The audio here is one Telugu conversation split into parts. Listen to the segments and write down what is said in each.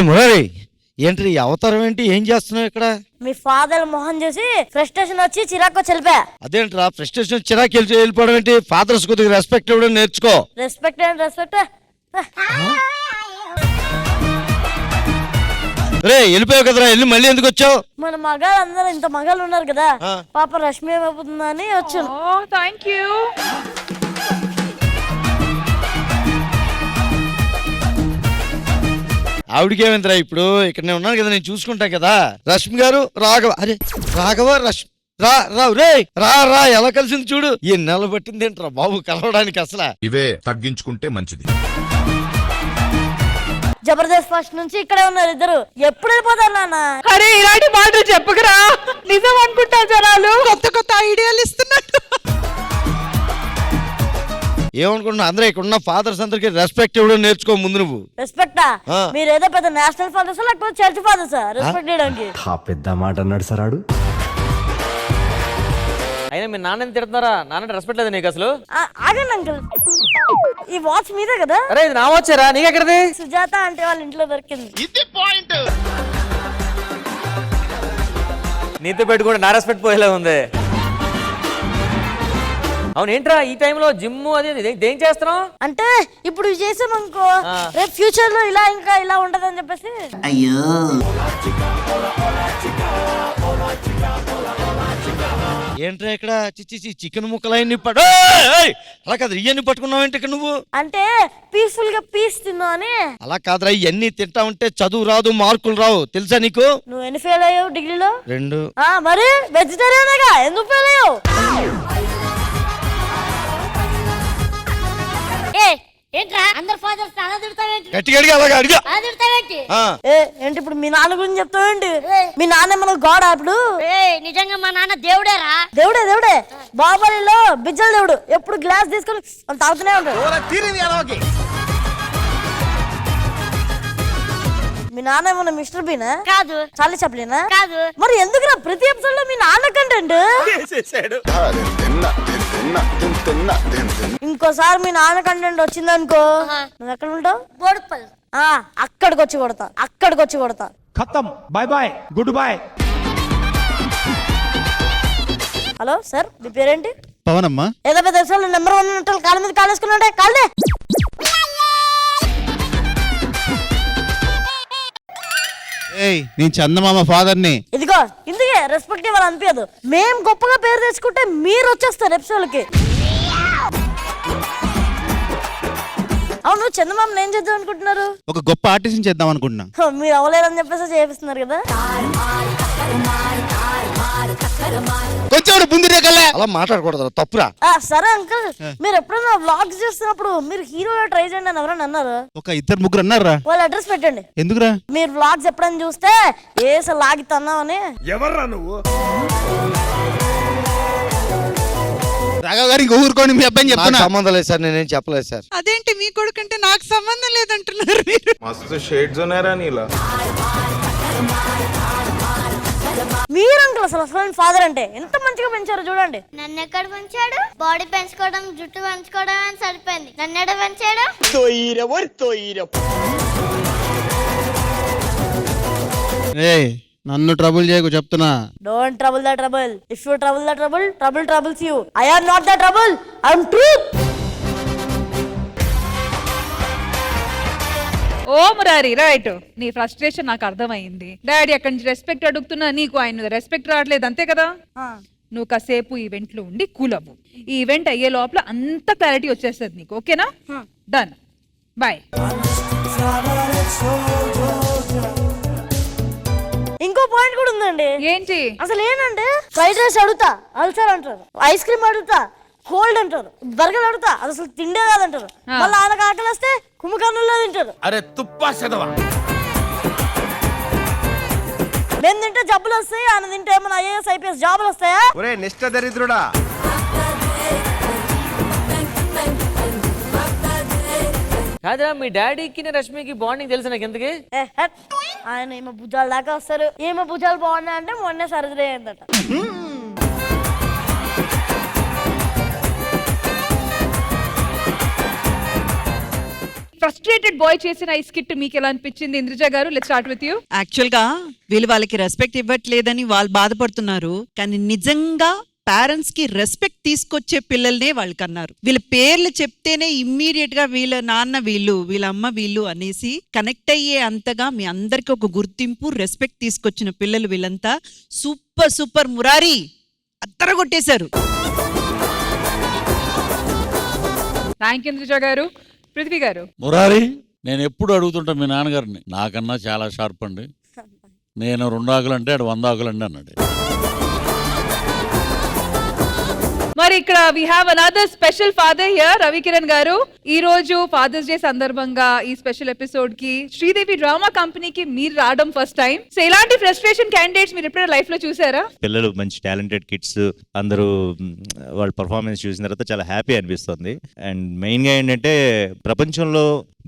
మురారి ఏంటి అవతారం ఏంటి? ఏం చేస్తున్నావు ఇక్కడ? మీ ఫాదర్ మొహం చూసి ఫ్రస్ట్రేషన్ వచ్చి చిరాకు చెల్పా. అదేంట్రా ఫ్రస్ట్రేషన్ చిరాకు వెళ్ళిపోవడం ఏంటి? ఫాదర్స్ కొద్దిగా రెస్పెక్ట్ ఇవ్వడం నేర్చుకో. Respect and respect. రే వెళ్ళిపోయావు కదరా, వెళ్ళి మళ్ళీ ఎందుకు వచ్చావు? మన మగాళ్ళు అందరూ ఇంత మగాళ్ళు ఉన్నారు కదా, పాప రష్మి ఏమైపోతుందా అని వచ్చాను. Thank you. ఆవిడకి ఏమైందిరా? ఇప్పుడు ఇక్కడ నేను ఉన్నాను కదా, నేను చూసుకుంటా కదా. రష్మి గారు, రాఘవ, అరే రాఘవ, రష్మి రావు రే, రా ఎలా కలిసింది చూడు. ఈ నెల పట్టింది ఏంట్రా బాబు కలవడానికి? అసలు ఇవే తగ్గించుకుంటే మంచిది. జబర్దస్త్ ఫస్ట్ నుంచి ఇక్కడే ఉన్నారు ఇద్దరు. ఎప్పుడు వెళ్ళిపోతారు నాన్న? అరే ఇలాంటి మాటలు చెప్పకరా, నిజం అనుకుంటా జనాలు. కొత్త కొత్త ఐడియాలు ఇస్తున్నట్టు. ఏమనుకుంటున్నా? అందరూ ఇక్కడ ఉన్న ఫాదర్స్ అందరికి రెస్పెక్ట్ ఇవ్వడం నేర్చుకో ముందు నువ్వు. రెస్పెక్టా? మీరు ఏదో పెద్ద నేషనల్ ఫాదర్స్ లేకపోతే చర్చ్ ఫాదర్స్ రెస్పెక్ట్ చేయడానికి? పెద్ద మాట అన్నాడు సరాడు. అయినా మీ నాన్న తిడుతున్నారా? నాన్న రెస్పెక్ట్ లేదు నీకు అసలు? ఆగండి అంకుల్, ఈ వాచ్ మీదే కదా? అరే ఇది నా వచ్చారా, నీకెక్కడిది? సుజాత అంటే వాళ్ళ ఇంట్లో దొరికింది. నీతో పెట్టుకుంటే నా రెస్పెక్ట్ పోయేలా ఉంది. అవును ఏంట్రా ఈ టైంలో జిమ్ అది ఏం చేస్తున్నావు? అంటే ఇప్పుడు చేసాం అనుకో, రేపు ఫ్యూచర్ లో ఇలా ఇంకా ఇలా ఉండదని చెప్పేసి. అయ్యో ఏంట్రా ఇక్కడ చికెన్ ముక్కలైన అలా కాదు, ఇవన్నీ పట్టుకున్నావు ఏంటి ఇక్కడ నువ్వు? అంటే పీస్ఫుల్ గా పీస్ తిన్నా అని. అలా కాదురా, ఇవన్నీ తింటా ఉంటే చదువు రాదు, మార్కులు రావు, తెలుసా నీకు? నువ్వు ఎన్ని ఫెయిల్ అయ్యావు డిగ్రీలో? 2. మరి వెజిటేరియనేగా, ఎందుకు ఫెయిల్ అయ్యావు? ఏంట్రా అందరు ఫాదర్స్ అలా తిడతావేంటి? గట్టిగా అడిగా, అలాగా అడిగా. తిడతావేంటి? ఏంటి ఇప్పుడు మీ నాన్న గురించి చెప్తావేంటి? మీ నాన్న మన గాడ్ అప్పుడు. నిజంగా మా నాన్న దేవుడేరా. దేవుడే బాహుబలిలో బిజ్జల దేవుడు. ఎప్పుడు గ్లాస్ తీసుకొని తాగుతూనే ఉంటాడు. మీ నాన్న ఏమన్నా మిస్టర్ బీనా? కాదు. చార్లీ చాప్లినా? కాదు. మరి ఎందుకురా ప్రతి ఎపిసోడ్ లో మీ నాన్న కంటెంట్? ఇంకోసారి మీ నాన్న కంటెంట్ వచ్చిందనుకో, నువ్వు ఎక్కడ ఉంటావు? బోడుపల్లి. అక్కడికి వచ్చి కొడతా. ఖతం, bye bye, good boy. Hello sir, మీ పేరేంటి? పవనమ్మా. ఏదో పెద్ద ఎపిసోడ్ నెంబర్ 1 ఉంటారు, కాళ్ళ మీద కాలేసుకున్నాడే కాళ్ళే. నేను చందమామ ఫాదర్ ని. ఇదిగో ఇందుకే రెస్పెక్ట్ ఇవ్వాలి అనిపించదు. మేం గొప్పగా పేరు తెచ్చుకుంటే మీరు వచ్చేస్తారు ఎపిసోడ్కి. అవును, చందమామ ఏం చేద్దాం అనుకుంటున్నారు? ఒక గొప్ప ఆర్టిస్ట్ చేద్దాం అనుకుంటున్నా. మీరు అవ్వలేరని చెప్పేసి చేపిస్తున్నారు కదా. కొంచెం బుందిరేకలే అలా మాట్లాడకూడదు, తప్పురా. సరే అంకుల్, మీరు ఎప్పుడైనా వ్లాగ్స్ చేస్తున్నప్పుడు మీరు హీరోగా ట్రై చేయండి అని ఎవరైనా అన్నారు? ఒక 2-3 అన్నారా? వాళ్ళ అడ్రస్ పెట్టండి. ఎందుకురా? మీరు వ్లాగ్స్ ఎప్పుడైనా చూస్తే ఏస లాగితన్నామని. ఎవర్రా నువ్వు? రాఘవ గారు ఇంకో ఊరుకోండి, మీ అబ్బాయిని చెప్తున్నా. సంబంధం లేదు సార్, నేనేం చెప్పలేదు సార్. అదేంటి మీ కొడుకంటే నాకు సంబంధం లేదంటున్నారు మీరు? మస్తు షేడ్స్ ఉన్నారా నీలా? మీరు అంకుల్ అసలు ఫాదర్ అంటే ఎంత మంచిగా పెంచారు చూడండి. నన్ను ఎక్కడ పెంచాడు? బాడీ పెంచుకోవడం, జుట్టు పెంచుకోవడం అని సరిపోయింది. నన్ను ఎక్కడ పెంచాడు? నన్ను ట్రబుల్ చేయకు చెప్తున్నా. Don't trouble the trouble. If you trouble the trouble, trouble troubles you. I am not the trouble, I am truth. Oh Murari, right. నీ ఫ్రస్ట్రేషన్ నాకు అర్థమైంది. డాడీ అక్కడి నుంచి రెస్పెక్ట్ అడుగుతున్నా, నీకు ఆయన రెస్పెక్ట్ రావట్లేదు, అంతే కదా? నువ్వు కాసేపు ఈవెంట్ లో ఉండి కూల్ అవ్వు. ఈ ఈవెంట్ అయ్యే లోపల అంత క్లారిటీ వచ్చేస్తుంది నీకు, ఓకేనా? Done, bye. ఇంకో పాయింట్ కూడా ఉందండి. ఏంటి? అసలు ఏంటంటే ఫ్రైడ్ రైస్ అడుగుతా అల్సర్ అంటారు, ఐస్ క్రీమ్ అడుగుతా కోల్డ్ అంటారు, బర్గర్ అడుగుతా అది అసలు తిండే కాదంటారు. మళ్ళీ ఆయనకు ఆకలి వస్తే కుంభకర్ణంలో తింటారు. అరే తుప్పా చదవా. మేము తింటే జబ్బులు వస్తాయి, ఆయన తింటే ఏమైనా IAS IPS జాబులు వస్తాయా? ఒరే నిష్ట దరిద్రుడా. కాదురా మీ డాడీకి రష్మికి బాండింగ్ తెలుసు నాకు ఎందుకు? ఆయన ఏమో భుజాల దాకా వస్తారు. ఏమో భుజాలు బాగున్నాయి అంటే మొన్నే సర్జరీ అయిందట. ఫ్రస్ట్రేటెడ్ బాయ్ చేసిన ఈ స్కిట్ మీకు ఎలా అనిపించింది? ఇంద్రజ గారు, let's start with you. Actual గా వీళ్ళు వాళ్ళకి రెస్పెక్ట్ ఇవ్వట్లేదని వాళ్ళు బాధపడుతున్నారు, కానీ నిజంగా పేరెంట్స్ కి రెస్పెక్ట్ తీసుకొచ్చే పిల్లల్నే వాళ్ళు కన్నారు. వీళ్ళ పేర్లు చెప్తేనే ఇమ్మీడియట్ గా వీళ్ళ నాన్న వీళ్ళు, వీళ్ళ అమ్మ వీళ్ళు అనేసి కనెక్ట్ అయ్యే అంతగా మీ అందరికి ఒక గుర్తింపు, రెస్పెక్ట్ తీసుకొచ్చిన పిల్లలు వీళ్ళంతా. Super super. మురారి అత్తరగొట్టేశారు. Thank you Indraja garu. పృథ్వీ గారు. మురారి, నేను ఎప్పుడు అడుగుతుంటా మీ నాన్నగారిని, నాకన్నా చాలా షార్ప్ అండి, నేను 2 ఆకులు అంటే ఆడు 100 ఆకులు అండి అన్నాడు. మరి ఇక్కడ we have another special father here, Ravikiran garu. ఈ రోజు ఫాదర్స్ డే సందర్భంగా ఈ స్పెషల్ ఎపిసోడ్ కి శ్రీదేవి డ్రామా కంపెనీకి మీరు రావడం ఫస్ట్ టైం. సో ఇలాంటి ఫ్రస్ట్రేషన్ క్యాండిడేట్స్ మీరు ఎప్పుడైనా లైఫ్ లో చూసారా? పిల్లలు మంచి టాలెంటెడ్ కిడ్స్ అందరూ వాళ్ళ పర్ఫార్మెన్స్ చూసిన తర్వాత చాలా హ్యాపీ అనిపిస్తుంది. అండ్ మెయిన్గా ఏంటంటే ప్రపంచంలో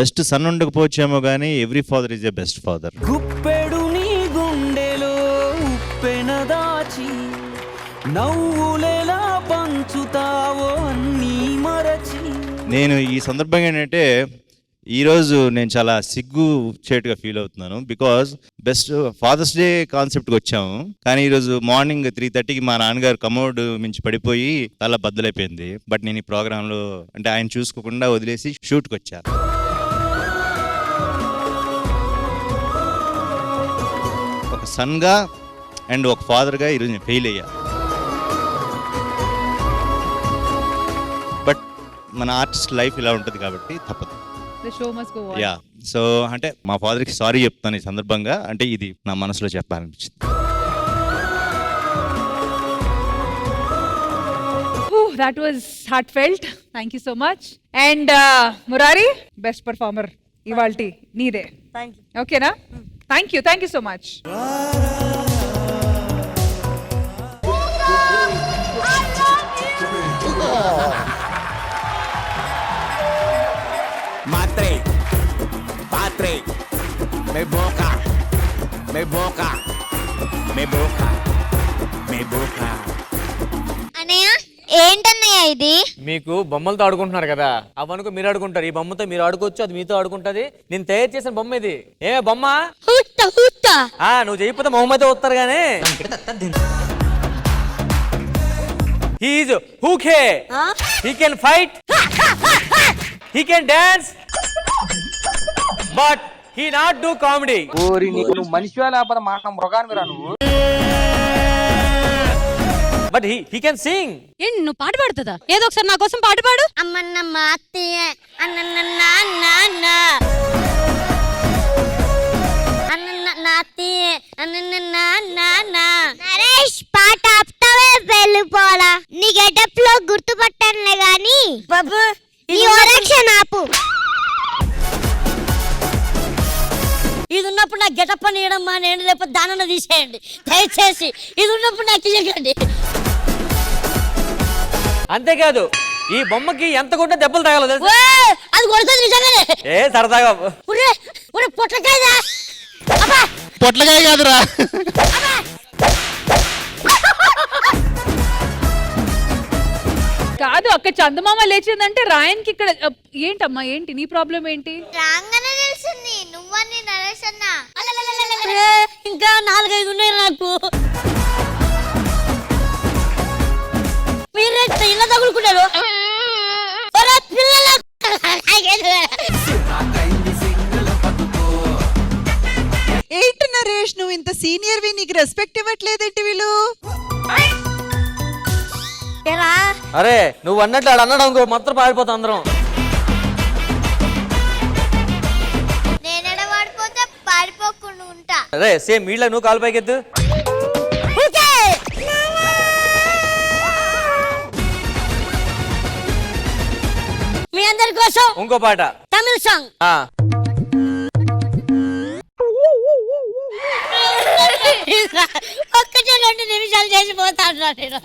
బెస్ట్ సన్ ఉండకపోవచ్చేమో కానీ every father is a best father. గుప్పెడు నీ గుండెలో ఉప్పెన దాచి నవ్వులేలా పంచుతావో అన్నీ మరచి. నేను ఈ సందర్భంగా ఏంటంటే ఈరోజు నేను చాలా సిగ్గు చేటుగా ఫీల్ అవుతున్నాను. బికాజ్ బెస్ట్ ఫాదర్స్ డే కాన్సెప్ట్కి వచ్చాము, కానీ ఈరోజు మార్నింగ్ 3:30కి మా నాన్నగారు కమోడ్ మించి పడిపోయి తల బద్దలైపోయింది. బట్ నేను ఈ ప్రోగ్రాంలో అంటే ఆయన చూసుకోకుండా వదిలేసి షూట్కి వచ్చాను. ఒక సన్గా అండ్ ఒక ఫాదర్గా ఈరోజు నేను ఫెయిల్ అయ్యా. బట్ మన ఆర్టిస్ట్ లైఫ్ ఇలా ఉంటుంది కాబట్టి తప్పదు. The show must go on. Yeah, so అంటే మా ఫాదర్కి సారీ చెప్తాను ఈ సందర్భంగా, అంటే ఇది నా మనసులో చెప్పాలనిపించింది. That was heartfelt. Thank you so much. And Murari, best performer ఇవాల్టి నీదే. Thank you. ఓకేనా? Thank you so much. మాత్రే పాత్రే మే బోకా మే బోకా మే బోకా మే బోకా. అన్నయ్య ఏంటన్నయ్య ఇది? మీకు బొమ్మలతో ఆడుకుంటున్నారు కదా, అవనుకో మీరు ఆడుకుంటారు. ఈ బొమ్మతో మీరు ఆడుకోవచ్చు, అది మీతో ఆడుకుంటది. నేను తయారు చేసిన బొమ్మ ఇది. ఏ బొమ్మ? నువ్వు చేయకపోతే మొహమ్మతో వస్తారు గానీ. He's okay. He can fight. He can dance. But he not do comedy. ఓరి నీకు మనిషివా లేకపోతే మాట మృగానివిరా నువ్వు. But he can sing. ఏంటి నువ్వు పాట పాడుతుందా? ఏదో ఒకసారి నా కోసం పాట పాడు. అమ్మన్న మాత్తయ్య అన్న నాన్న అన్న నాత్తయ్య అన్న నాన్న. నరేష్ పాట ఆపుతావే వెళ్ళిపోలా. నీ గెటప్ లో గుర్తుపట్టానులే గాని బాబు నీ ఓరక్షణ ఆపు. ఇది ఉన్నప్పుడు నాకు గెటప్ అని ఇవ్వడం మానేయండి, లేకపోతే దానన్న తీసేయండి దయచేసి. ఇది ఉన్నప్పుడు నాకు ఇవ్వకండి. అంతేకాదు ఈ బొమ్మకి ఎంత కొట్టినా దెబ్బలు తగలదు తెలుసా? అది కొడుతుంది నిజంగానే. ఏ సరదాగా ఒరే ఒరే పొట్లకాయదా? అబ్బా పొట్లకాయ కాదురా. కాదు, అక్కడ చందమామ లేచిందంటే రాయన్కి ఇక్కడ ఏంటమ్మా, ఏంటి నీ ప్రాబ్లం ఏంటి? రాగానే తెలిసింది నువ్వని నరేష్ అన్న. ఇంకా 4-5 ఉన్నాయి నాకు. మీరే ఇళ్ళ తగులుకున్నారు. పిల్లల ఏంటి నరేష్, నువ్వు ఇంత సీనియర్ వి, నీకు రెస్పెక్ట్ ఇవ్వట్లేదేంటి వీళ్ళు? అరే నువ్వు అన్నట్లు ఆడు అన్నాడు అనుకో మొత్తం పాడిపోతాం అందరం. నేనెడ వాడిపోతే పారిపోకుండా ఉంటా. అరే సేమ్ వీళ్ళ నువ్వు కాలు పైకెత్తు. మీ అందరి కోసం ఇంకో పాట తమిళ సాంగ్. ఒక్కటే 2 నిమిషాలు చేసిపోతాను నేను.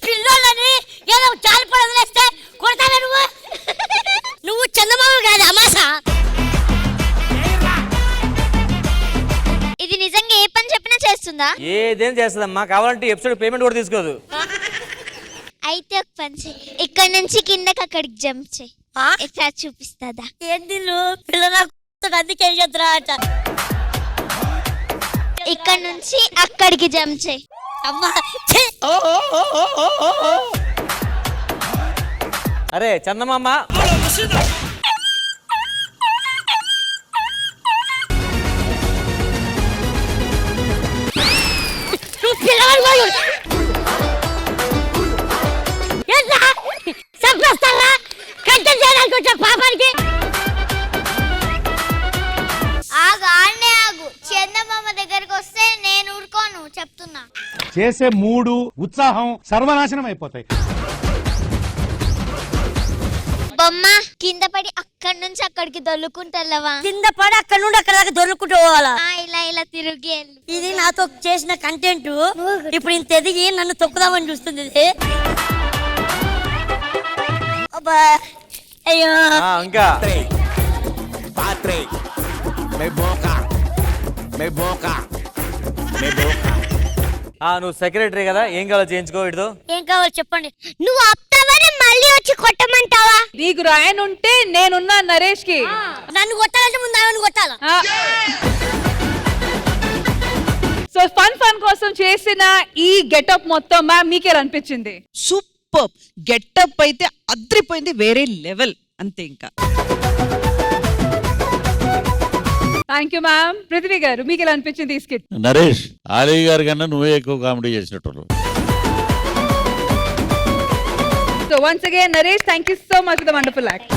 పిల్లలని ఏదో చాలు పడలేస్తే కొడతావే నువ్వు. నువ్వు చందమామ కాదు అమాస. ఇది నిజంగా చేస్తుందా? ఏదేం చేస్తుందమ్మా, కావాలంటే ఎపిసోడ్ పేమెంట్ కూడా తీసుకోదు. అయితే ఒక పని చెయ్యి, ఇక్కడ నుంచి కిందకి అక్కడికి జంప్ చేయి. ఎట్లా చూపిస్తుందా? ఏంది పిల్లల అందుకే చెద్దురా అంట. ఇక్కడ నుంచి అక్కడికి జంప్ చేయి. అమ్మా అరే చందమామ, ఆగు, ఆడనే ఆగు. చందమామ దగ్గరకు వస్తే నేను ఊరుకోను, చెప్తున్నా. చేసే మూడు ఉత్సాహం సర్వనాశనం అయిపోతాయి. బొమ్మ కింద పడి అక్కడి నుంచి అక్కడికి దొల్లుకుంటావా? కింద పడి అక్కడ నుండి అక్కడ దాకా దొరుకుంటూ పోవాలా? ఇలా ఇలా తిరిగి వెళ్ళు. ఇది నాతో చేసిన కంటెంట్. ఇప్పుడు ఇంత ఎదిగి నన్ను తొక్కుదామని చూస్తుంది ఇది. అబ్బా, అయ్యో ఇంకా పాత్రే మే బోకా మే బోకా మే బోకా. నువ్వు సెక్రటరీ కదా, ఏం కావాలో చేయించుకో వీటితో. ఏం కావాలి చెప్పండి. నువ్వు ఆపుతావని మళ్ళీ వచ్చి కొట్టమంటావా? నీకు రాయనుంటే నేనున్నా నరేష్ కి. నన్ను కొట్టాలంటే ముందు ఆమెను కొట్టాలా? సో ఫన్ కోసం చేసిన ఈ గెటప్ మొత్తం మ్యామ్ మీకే అనిపించింది? సూపర్ గెటప్ అయితే అద్రిపోయింది, వేరే లెవెల్ అంతే. ఇంకా థ్యాంక్ యూ మ్యామ్. పృథ్వీ గారు మీకు ఎలా అనిపించింది ఈ స్కిట్? నరేష్, ఆలీ గారి కన్నా నువ్వే ఎక్కువ కామెడీ చేసినట్టు. So once again Naresh, thank you so much for the wonderful act.